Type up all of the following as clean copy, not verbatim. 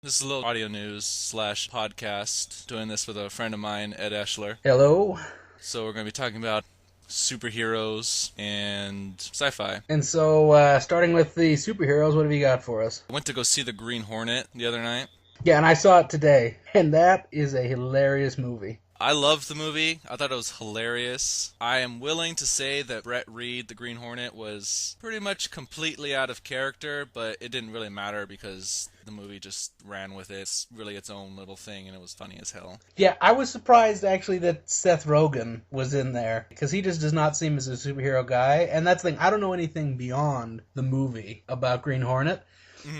This is a little audio news slash podcast. Doing this with a friend of mine, Ed Eschler. Hello. So we're going to be talking about superheroes and sci-fi. And so, starting with the superheroes, what have you got for us? I went to go see The Green Hornet the other night. Yeah, and I saw it today, and that is a hilarious movie. I loved the movie. I thought it was hilarious. I am willing to say that Brett Reed, the Green Hornet, was pretty much completely out of character, but it didn't really matter because the movie just ran with it. It's really its own little thing, and it was funny as hell. Yeah, I was surprised actually that Seth Rogen was in there, because he just does not seem as a superhero guy, and that's the thing, I don't know anything beyond the movie about Green Hornet.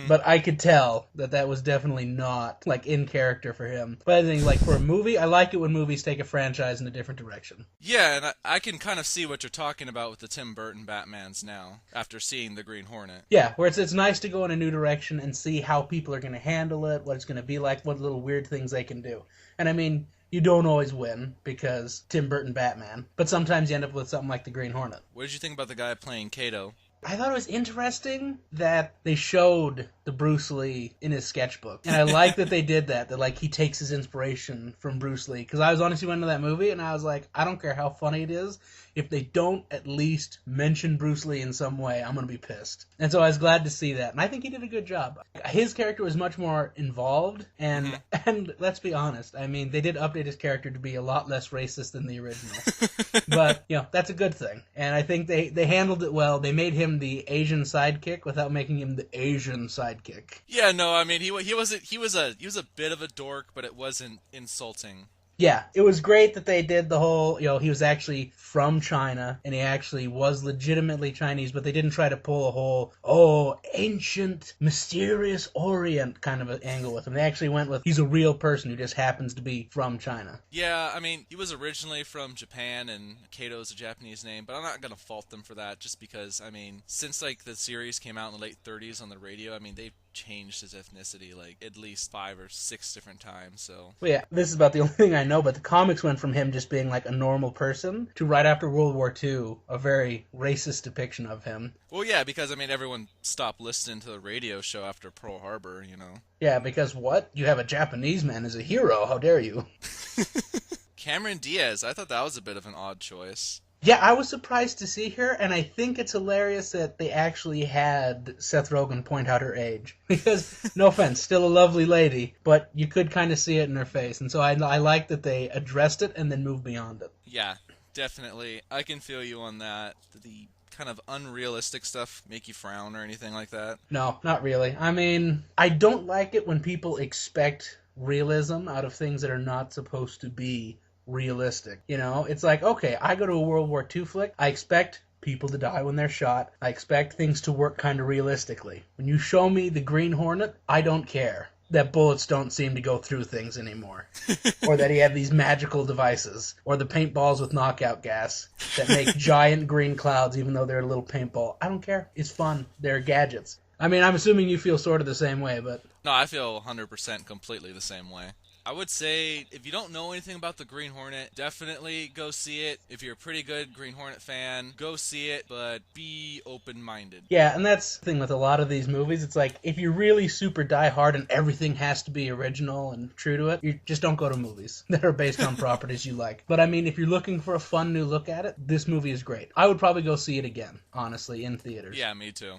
But I could tell that that was definitely not, like, in character for him. But I think, like, for a movie, I like it when movies take a franchise in a different direction. Yeah, and I can kind of see what you're talking about with the Tim Burton Batmans now, after seeing The Green Hornet. Yeah, where it's nice to go in a new direction and see how people are going to handle it, what it's going to be like, what little weird things they can do. And I mean, you don't always win because Tim Burton Batman, but sometimes you end up with something like the Green Hornet. What did you think about the guy playing Kato? I thought it was interesting that they showed the Bruce Lee in his sketchbook. And I like that they did that like he takes his inspiration from Bruce Lee. Because I was honestly went to that movie and I was like, I don't care how funny it is. If they don't at least mention Bruce Lee in some way, I'm going to be pissed. And so I was glad to see that. And I think he did a good job. His character was much more involved. And let's be honest, I mean, they did update his character to be a lot less racist than the original. But, you know, that's a good thing. And I think they handled it well. They made him the Asian sidekick without making him the Asian sidekick. Yeah, no, I mean he was a bit of a dork, but it wasn't insulting. Yeah, it was great that they did the whole, you know, he was actually from China, and he actually was legitimately Chinese, but they didn't try to pull a whole, ancient, mysterious Orient kind of an angle with him. They actually went with, he's a real person who just happens to be from China. Yeah, I mean, he was originally from Japan, and Kato's a Japanese name, but I'm not gonna fault them for that, just because, I mean, since, like, the series came out in the late 30s on the radio, I mean, they've changed his ethnicity, like, at least 5 or 6 different times, so... Well, yeah, this is about the only thing I know, but the comics went from him just being, like, a normal person to right after World War II, a very racist depiction of him. Well, yeah, because, I mean, everyone stopped listening to the radio show after Pearl Harbor, you know? Yeah, because what? You have a Japanese man as a hero, how dare you? Cameron Diaz, I thought that was a bit of an odd choice. Yeah, I was surprised to see her, and I think it's hilarious that they actually had Seth Rogen point out her age. Because, no offense, still a lovely lady, but you could kind of see it in her face. And so I like that they addressed it and then moved beyond it. Yeah, definitely. I can feel you on that. The kind of unrealistic stuff make you frown or anything like that? No, not really. I mean, I don't like it when people expect realism out of things that are not supposed to be realistic. You know, it's like, okay, I go to a World War II flick, I expect people to die when they're shot. I expect things to work kind of realistically. When you show me the Green Hornet, I don't care that bullets don't seem to go through things anymore. Or that he had these magical devices. Or the paintballs with knockout gas that make giant green clouds even though they're a little paintball. I don't care. It's fun. They're gadgets. I mean, I'm assuming you feel sort of the same way, but... No, I feel 100% completely the same way. I would say, if you don't know anything about the Green Hornet, definitely go see it. If you're a pretty good Green Hornet fan, go see it, but be open-minded. Yeah, and that's the thing with a lot of these movies. It's like, if you're really super die-hard and everything has to be original and true to it, you just don't go to movies that are based on properties you like. But I mean, if you're looking for a fun new look at it, this movie is great. I would probably go see it again, honestly, in theaters. Yeah, me too.